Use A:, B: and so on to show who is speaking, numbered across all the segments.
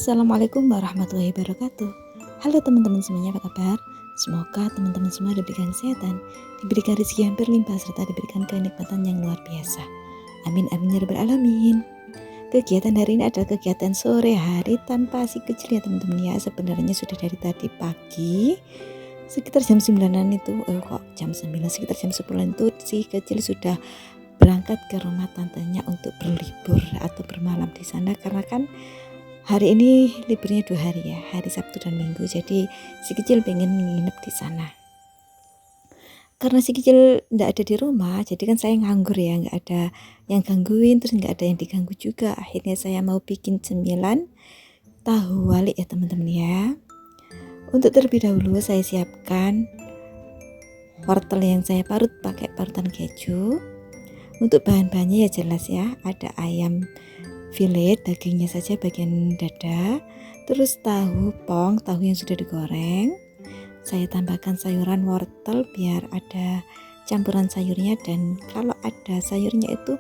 A: Assalamualaikum warahmatullahi wabarakatuh. Halo teman-teman semuanya, apa kabar? Semoga teman-teman semua diberikan kesehatan, diberikan rezeki yang berlimpah, serta diberikan kenikmatan yang luar biasa. Amin amin ya rabbal alamin. Kegiatan hari ini adalah kegiatan sore hari tanpa si kecil ya teman-teman ya. Sebenarnya sudah dari tadi pagi sekitar jam 9-an itu kok jam 9, sekitar jam 10 itu si kecil sudah berangkat ke rumah tantenya untuk berlibur atau bermalam di sana, karena kan hari ini liburnya 2 hari ya, hari Sabtu dan Minggu. Jadi si kecil pengen nginep di sana. Karena si kecil nggak ada di rumah, jadi kan saya nganggur ya, nggak ada yang gangguin, terus nggak ada yang diganggu juga. Akhirnya saya mau bikin cemilan tahu wali ya teman-teman ya. Untuk terlebih dahulu saya siapkan wortel yang saya parut pakai parutan keju. Untuk bahan-bahannya ya jelas ya, ada ayam filet, dagingnya saja bagian dada, terus tahu pong, tahu yang sudah digoreng. Saya tambahkan sayuran wortel biar ada campuran sayurnya, dan kalau ada sayurnya itu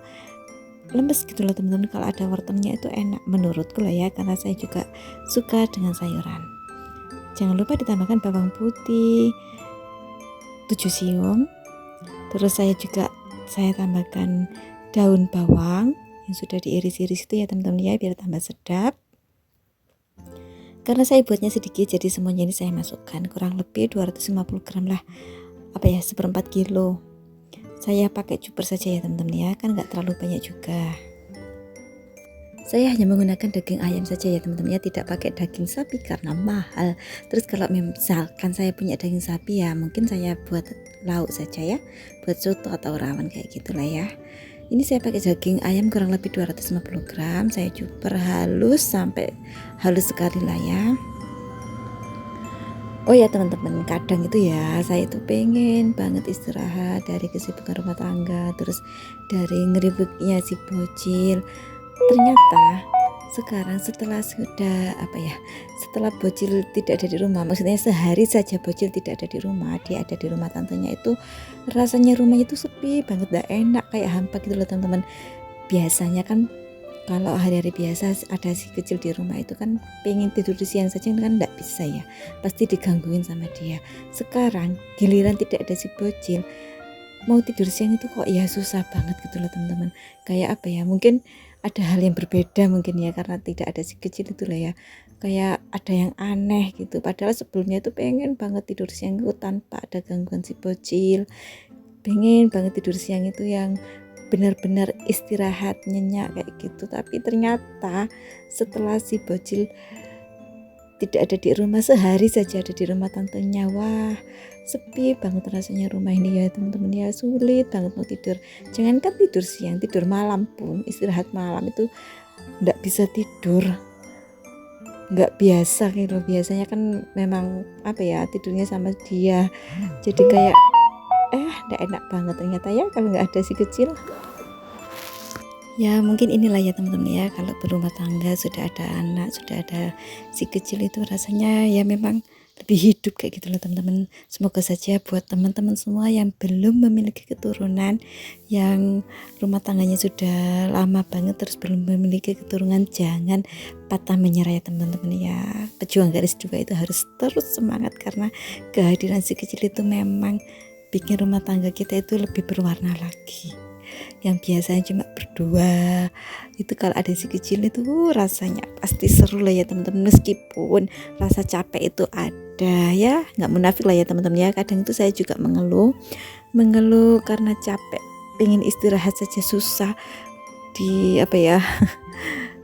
A: lemes gitu loh teman-teman, kalau ada wortelnya itu enak menurutku lah ya, karena saya juga suka dengan sayuran. Jangan lupa ditambahkan bawang putih 7 siung, terus saya tambahkan daun bawang yang sudah diiris-iris itu ya teman-teman ya, biar tambah sedap. Karena saya buatnya sedikit, jadi semuanya ini saya masukkan kurang lebih 250 gram lah, seperempat kilo. Saya pakai cuper saja ya teman-teman ya, kan nggak terlalu banyak juga. Saya hanya menggunakan daging ayam saja ya teman-teman ya, tidak pakai daging sapi karena mahal. Terus kalau misalkan saya punya daging sapi ya mungkin saya buat lauk saja ya, buat soto atau rawon kayak gitulah ya. Ini saya pakai daging ayam kurang lebih 250 gram, saya cuper halus sampai halus sekali lah ya. Oh ya teman-teman, kadang itu ya saya itu pengen banget istirahat dari kesibukan rumah tangga, terus dari ngeributnya si bocil. Ternyata sekarang setelah bocil tidak ada di rumah, maksudnya sehari saja bocil tidak ada di rumah, dia ada di rumah tantenya, itu rasanya rumahnya itu sepi banget, gak enak, kayak hampa gitu loh teman-teman. Biasanya kan kalau hari-hari biasa ada si kecil di rumah itu kan pengen tidur di siang saja kan gak bisa ya, pasti digangguin sama dia. Sekarang giliran tidak ada si bocil, mau tidur siang itu kok ya susah banget gitu loh teman-teman. Kayak mungkin ada hal yang berbeda mungkin ya, karena tidak ada si kecil itu lah ya, kayak ada yang aneh gitu. Padahal sebelumnya itu pengen banget tidur siang itu tanpa ada gangguan si bocil, pengen banget tidur siang itu yang benar-benar istirahat nyenyak kayak gitu. Tapi ternyata setelah si bocil tidak ada di rumah, sehari saja ada di rumah tantenya, wah sepi banget rasanya rumah ini ya teman-teman ya, sulit banget mau tidur. Jangankan tidur siang, tidur malam pun, istirahat malam itu nggak bisa tidur, nggak biasa gitu. Biasanya kan memang tidurnya sama dia, jadi kayak nggak enak banget ternyata ya kalau nggak ada si kecil. Ya mungkin inilah ya teman-teman ya, kalau berumah tangga sudah ada anak, sudah ada si kecil itu rasanya ya memang lebih hidup kayak gitu loh teman-teman. Semoga saja buat teman-teman semua yang belum memiliki keturunan, yang rumah tangganya sudah lama banget terus belum memiliki keturunan, jangan patah menyerah ya teman-teman ya. Pejuang garis 2 itu harus terus semangat, karena kehadiran si kecil itu memang bikin rumah tangga kita itu lebih berwarna lagi. Yang biasanya cuma berdua itu kalau ada si kecil itu rasanya pasti seru lah ya teman-teman. Meskipun rasa capek itu ada ya, nggak munafik lah ya teman-teman ya, kadang itu saya juga mengeluh karena capek, pengen istirahat saja susah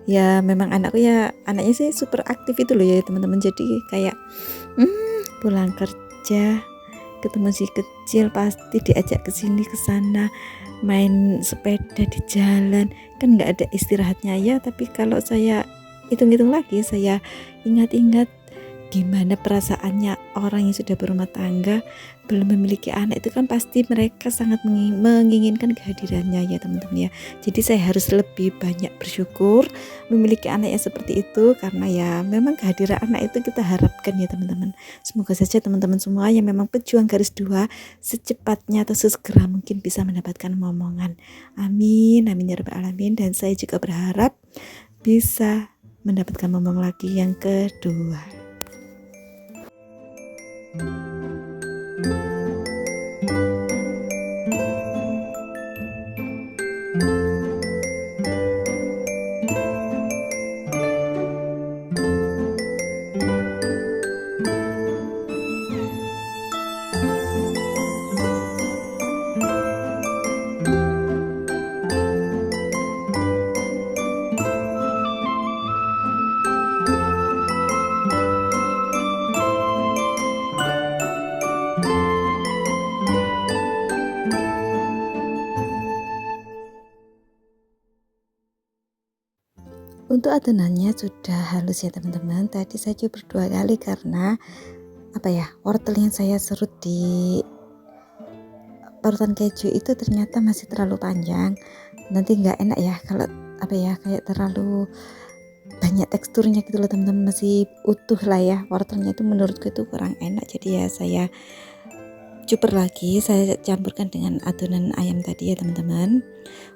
A: ya memang anaknya sih super aktif itu loh ya teman-teman. Jadi kayak pulang kerja ketemu si kecil pasti diajak ke sini ke sana, main sepeda di jalan, kan nggak ada istirahatnya ya. Tapi kalau saya hitung-hitung lagi, saya ingat-ingat gimana perasaannya orang yang sudah berumah tangga belum memiliki anak, itu kan pasti mereka sangat menginginkan kehadirannya ya teman-teman ya. Jadi saya harus lebih banyak bersyukur memiliki anak yang seperti itu, karena ya memang kehadiran anak itu kita harapkan ya teman-teman. Semoga saja teman-teman semua yang memang pejuang garis 2 secepatnya atau sesegera mungkin bisa mendapatkan momongan. Amin, amin ya rabbal alamin. Dan saya juga berharap bisa mendapatkan momong lagi yang kedua. Untuk adonannya sudah halus ya teman-teman. Tadi saya coba 2 kali karena wortel yang saya serut di parutan keju itu ternyata masih terlalu panjang. Nanti nggak enak ya kalau kayak terlalu banyak teksturnya gitu loh teman-teman, masih utuh lah ya wortelnya, itu menurutku itu kurang enak. Jadi ya saya cuper lagi, saya campurkan dengan adonan ayam tadi ya teman-teman.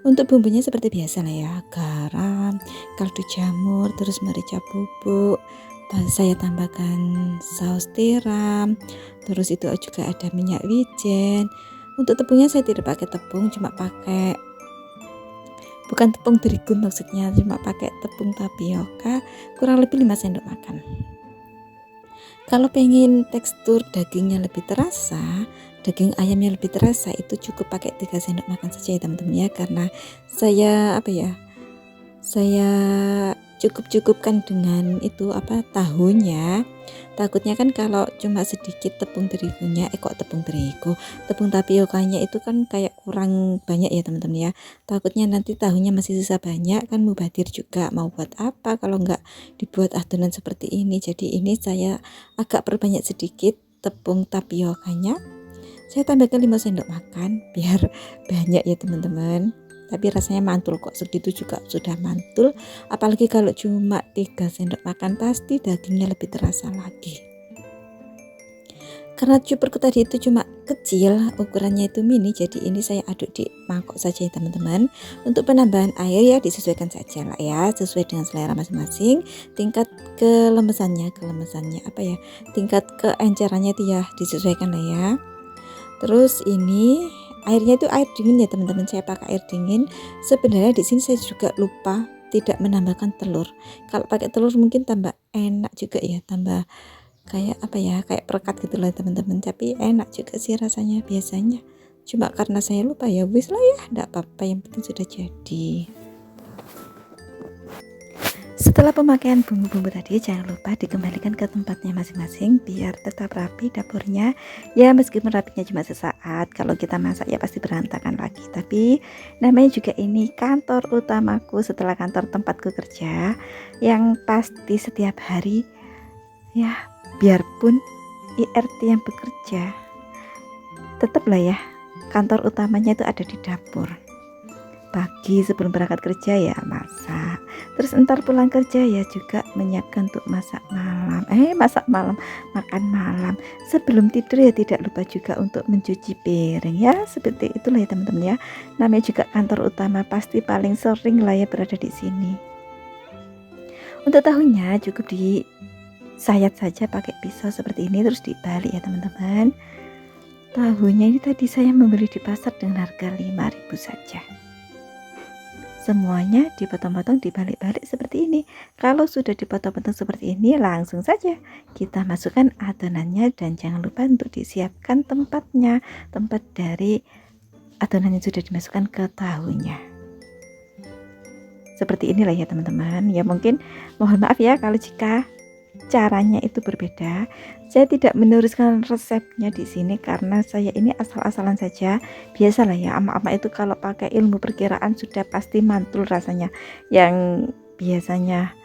A: Untuk bumbunya seperti biasa lah ya, garam, kaldu jamur, terus merica bubuk, saya tambahkan saus tiram, terus itu juga ada minyak wijen. Untuk tepungnya saya tidak pakai tepung, cuma pakai bukan tepung terigu maksudnya, cuma pakai tepung tapioka kurang lebih 5 sendok makan. Kalau pengen tekstur dagingnya lebih terasa, daging ayamnya lebih terasa, itu cukup pakai 3 sendok makan saja ya teman-teman ya. Karena saya saya cukupkan dengan itu tahunya. Takutnya kan kalau cuma sedikit tepung terigunya, tepung tapiokanya itu kan kayak kurang banyak ya teman-teman ya. Takutnya nanti tahunya masih sisa banyak, kan mubazir juga, mau buat apa kalau nggak dibuat adonan seperti ini. Jadi ini saya agak perbanyak sedikit tepung tapiokanya. Saya tambahkan 5 sendok makan biar banyak ya teman-teman. Tapi rasanya mantul kok, segitu juga sudah mantul. Apalagi kalau cuma 3 sendok makan, pasti dagingnya lebih terasa lagi. Karena cuperku tadi itu cuma kecil, ukurannya itu mini, jadi ini saya aduk di mangkok saja ya teman-teman. Untuk penambahan air ya disesuaikan saja lah ya, sesuai dengan selera masing-masing. Tingkat kelemesannya tingkat keencerannya itu ya disesuaikan lah ya. Terus ini airnya itu air dingin ya teman-teman, saya pakai air dingin. Sebenarnya di sini saya juga lupa tidak menambahkan telur. Kalau pakai telur mungkin tambah enak juga ya, tambah kayak kayak perekat gitu lah teman-teman. Tapi enak juga sih rasanya biasanya. Cuma karena saya lupa ya, wis lah ya, enggak apa-apa, yang penting sudah jadi. Setelah pemakaian bumbu-bumbu tadi, jangan lupa dikembalikan ke tempatnya masing-masing biar tetap rapi dapurnya. Ya meskipun rapinya cuma sesaat, kalau kita masak ya pasti berantakan lagi. Tapi namanya juga ini kantor utamaku setelah kantor tempatku kerja, yang pasti setiap hari ya, biarpun IRT yang bekerja, tetaplah ya kantor utamanya itu ada di dapur. Pagi sebelum berangkat kerja ya masak, terus entar pulang kerja ya juga menyiapkan untuk makan malam. Sebelum tidur ya tidak lupa juga untuk mencuci piring ya, seperti itulah ya teman-teman ya. Namanya juga kantor utama, pasti paling sering lah ya berada di sini. Untuk tahunya cukup disayat saja pakai pisau seperti ini, terus dibalik ya teman-teman. Tahunya ini tadi saya membeli di pasar dengan harga 5.000 saja. Semuanya dipotong-potong, dibalik-balik seperti ini. Kalau sudah dipotong-potong seperti ini, langsung saja kita masukkan adonannya, dan jangan lupa untuk disiapkan tempatnya, tempat dari adonan yang sudah dimasukkan ke tahunya. Seperti inilah ya teman-teman. Ya mungkin mohon maaf ya kalau jika caranya itu berbeda. Saya tidak meneruskan resepnya di sini karena saya ini asal-asalan saja. Biasalah ya, ama-ama itu kalau pakai ilmu perkiraan sudah pasti mantul rasanya. Yang biasanya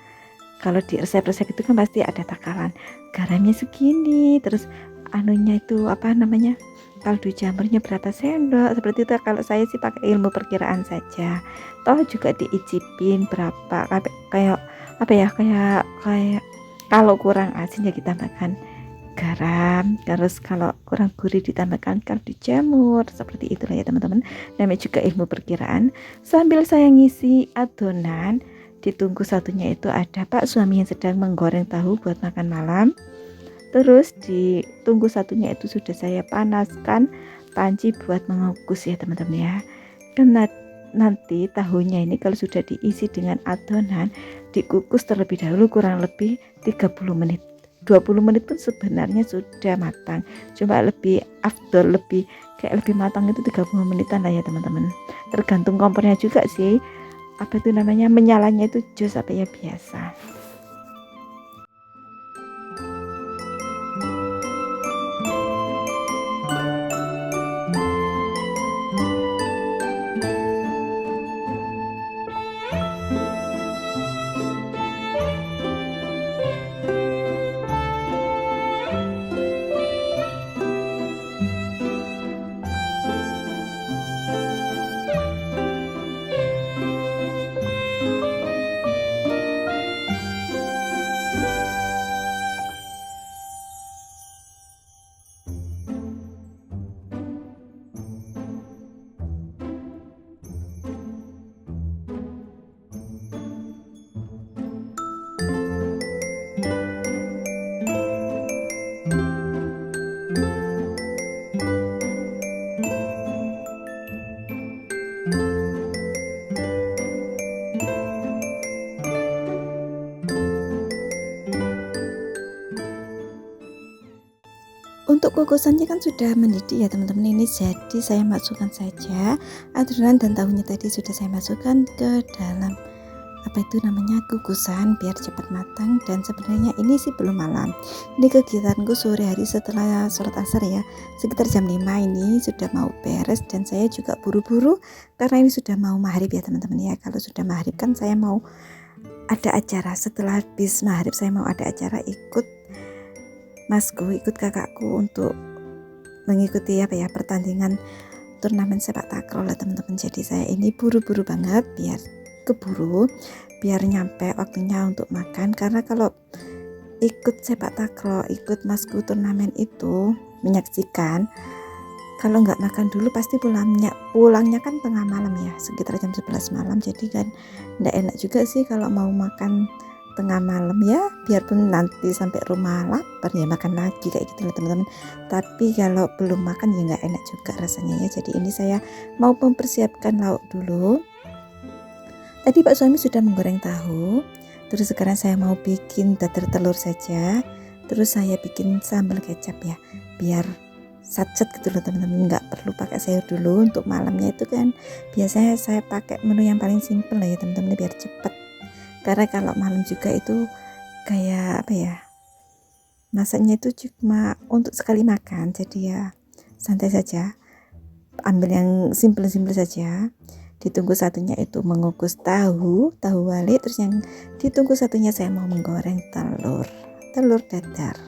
A: kalau di resep-resep itu kan pasti ada takaran. Garamnya segini, terus anunya itu apa namanya? Kaldu jamurnya berapa sendok, seperti itu. Kalau saya sih pakai ilmu perkiraan saja. Toh juga diicipin berapa kayak apa ya, kayak kalau kurang asin ya ditambahkan garam, terus kalau kurang gurih ditambahkan kaldu jamur, seperti itulah ya teman-teman. Namanya juga ilmu perkiraan. Sambil saya ngisi adonan, ditunggu satunya itu ada Pak suami yang sedang menggoreng tahu buat makan malam. Terus ditunggu satunya itu sudah saya panaskan panci buat mengukus ya teman-teman ya. Karena nanti tahunya ini kalau sudah diisi dengan adonan dikukus terlebih dahulu kurang lebih 30 menit. 20 menit pun sebenarnya sudah matang. Cuma lebih afdol, lebih matang itu 30 menitan lah ya teman-teman. Tergantung kompornya juga sih. Apa itu namanya, menyalanya itu jos apa ya biasa. Untuk kukusannya kan sudah mendidih ya teman-teman, ini jadi saya masukkan saja adonan dan tahunya tadi sudah saya masukkan ke dalam apa itu namanya kukusan biar cepat matang. Dan sebenarnya ini sih belum malam, ini kegiatanku sore hari setelah sholat asar ya, sekitar jam 5 ini sudah mau beres. Dan saya juga buru-buru karena ini sudah mau maghrib ya teman-teman ya. Kalau sudah maghrib kan saya mau ada acara, setelah habis maghrib saya mau ada acara, ikut masku, ikut kakakku untuk mengikuti apa ya, pertandingan turnamen sepak takraw lah teman-teman. Jadi saya ini buru-buru banget biar keburu, biar nyampe waktunya untuk makan. Karena kalau ikut sepak takraw, ikut masku turnamen itu menyaksikan, kalau nggak makan dulu pasti pulangnya kan tengah malam ya, sekitar jam 11 malam. Jadi kan nggak enak juga sih kalau mau makan tengah malam ya, biarpun nanti sampai rumah lapar ya makan lagi kayak gitu loh teman-teman. Tapi kalau belum makan ya nggak enak juga rasanya ya. Jadi ini saya mau mempersiapkan lauk dulu. Tadi Pak suami sudah menggoreng tahu, terus sekarang saya mau bikin dadar telur saja. Terus saya bikin sambal kecap ya, biar satset gitu loh teman-teman, nggak perlu pakai sayur dulu. Untuk malamnya itu kan biasanya saya pakai menu yang paling simpel lah ya teman-teman, biar cepet. Karena kalau malam juga itu kayak apa ya, masaknya itu cuma untuk sekali makan, jadi ya santai saja, ambil yang simple-simple saja. Ditunggu satunya itu mengukus tahu wali, terus yang ditunggu satunya saya mau menggoreng telur dadar.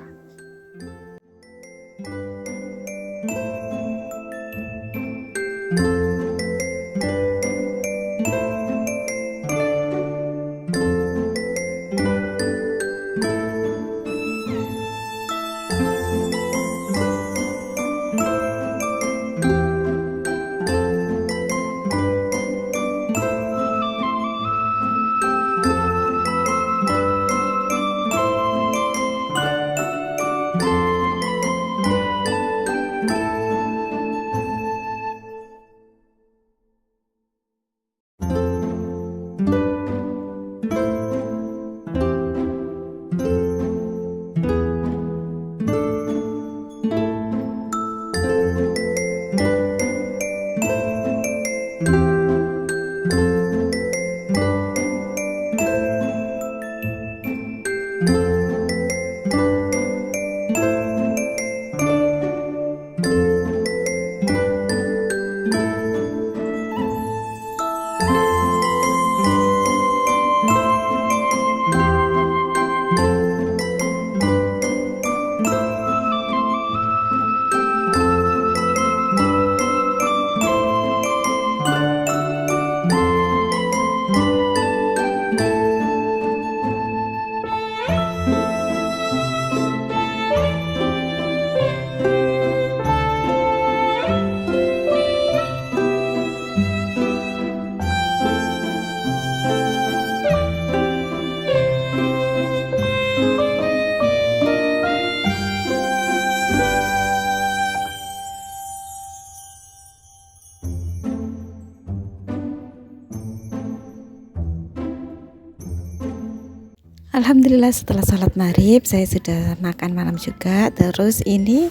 A: Alhamdulillah setelah sholat maghrib saya sudah makan malam juga. Terus ini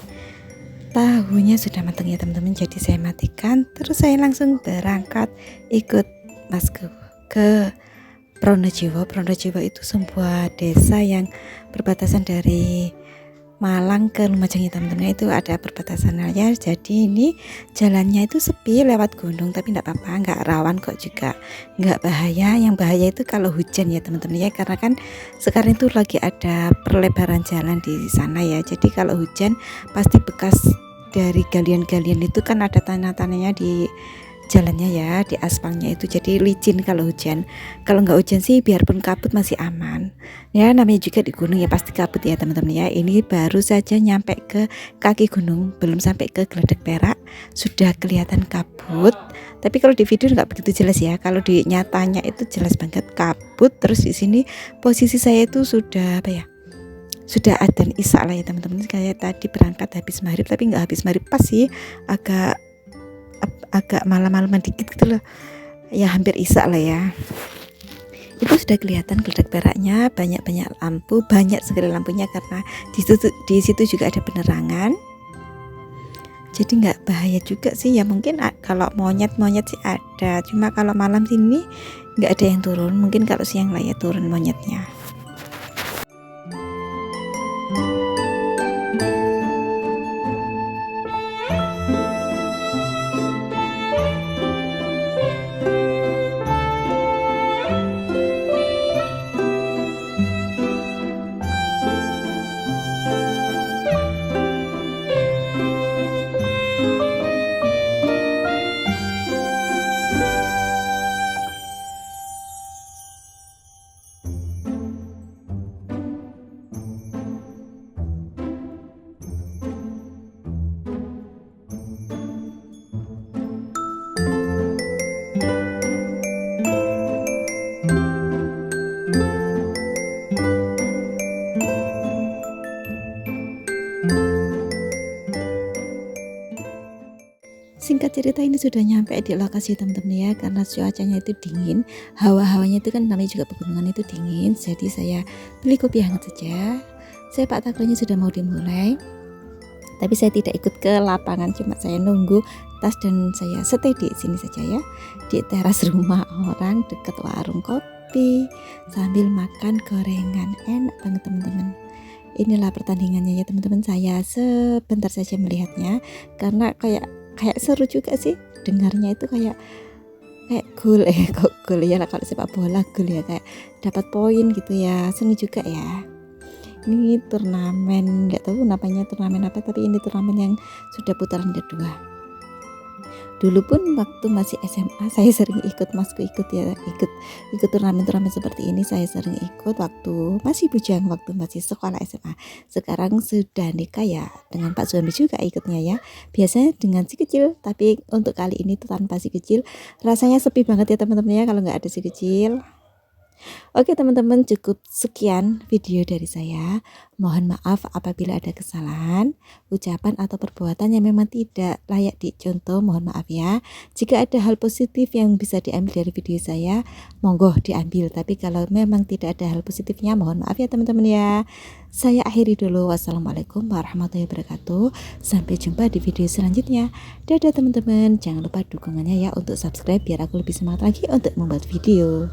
A: tahunya sudah matang ya teman-teman. Jadi saya matikan. Terus saya langsung berangkat ikut masku ke Pronojiwo. Pronojiwo itu sebuah desa yang berbatasan dari Malang ke Lumajang ya teman-teman. Itu ada perbatasannya ya. Jadi ini jalannya itu sepi lewat gunung, tapi enggak apa-apa, enggak rawan kok, juga enggak bahaya. Yang bahaya itu kalau hujan ya teman-teman ya, karena kan sekarang itu lagi ada perlebaran jalan di sana ya. Jadi kalau hujan pasti bekas dari galian-galian itu kan ada tanah-tanahnya di jalannya ya, di aspalnya itu, jadi licin kalau hujan. Kalau nggak hujan sih biarpun kabut masih aman ya, namanya juga di gunung ya pasti kabut ya teman-teman ya. Ini baru saja nyampe ke kaki gunung, belum sampai ke Gledek Perak sudah kelihatan kabut. Tapi kalau di video nggak begitu jelas ya, kalau di nyatanya itu jelas banget kabut. Terus di sini posisi saya itu sudah sudah adzan isya lah ya teman-teman. Kayak tadi berangkat habis maghrib, tapi nggak habis maghrib pas sih, agak malam-malaman dikit gitu loh ya, hampir isya lah ya. Itu sudah kelihatan Gledek Peraknya, banyak lampu, banyak sekali lampunya, karena di situ juga ada penerangan. Jadi nggak bahaya juga sih ya. Mungkin kalau monyet sih ada, cuma kalau malam sini nggak ada yang turun. Mungkin kalau siang lah ya turun monyetnya. Singkat cerita, ini sudah nyampe di lokasi teman-teman ya, karena cuacanya itu dingin, hawanya itu kan namanya juga pegunungan itu dingin. Jadi saya beli kopi hangat saja. Sepak takranya sudah mau dimulai, tapi saya tidak ikut ke lapangan, cuma saya nunggu tas dan saya stay di sini saja ya, di teras rumah orang dekat warung kopi sambil makan gorengan. Enak banget teman-teman. Inilah pertandingannya ya teman-teman. Saya sebentar saja melihatnya karena kayak seru juga sih dengarnya, itu kayak gol kok gol ya, kalau sepak bola gol ya, kayak dapat poin gitu ya, seneng juga ya. Ini turnamen, nggak tahu namanya turnamen apa, tapi ini turnamen yang sudah putaran kedua. Dulu pun waktu masih SMA saya sering ikut ikut turnamen seperti ini. Saya sering ikut waktu masih bujang, waktu masih sekolah SMA. Sekarang sudah nikah ya, dengan Pak suami juga ikutnya ya. Biasanya dengan si kecil, tapi untuk kali ini tuh tanpa si kecil. Rasanya sepi banget ya teman-teman ya kalau nggak ada si kecil. Oke teman-teman, cukup sekian video dari saya. Mohon maaf apabila ada kesalahan, ucapan atau perbuatan yang memang tidak layak dicontoh, mohon maaf ya. Jika ada hal positif yang bisa diambil dari video saya, monggo diambil. Tapi kalau memang tidak ada hal positifnya, mohon maaf ya teman-teman ya. Saya akhiri dulu. Wassalamualaikum warahmatullahi wabarakatuh. Sampai jumpa di video selanjutnya. Dadah teman-teman. Jangan lupa dukungannya ya untuk subscribe biar aku lebih semangat lagi untuk membuat video.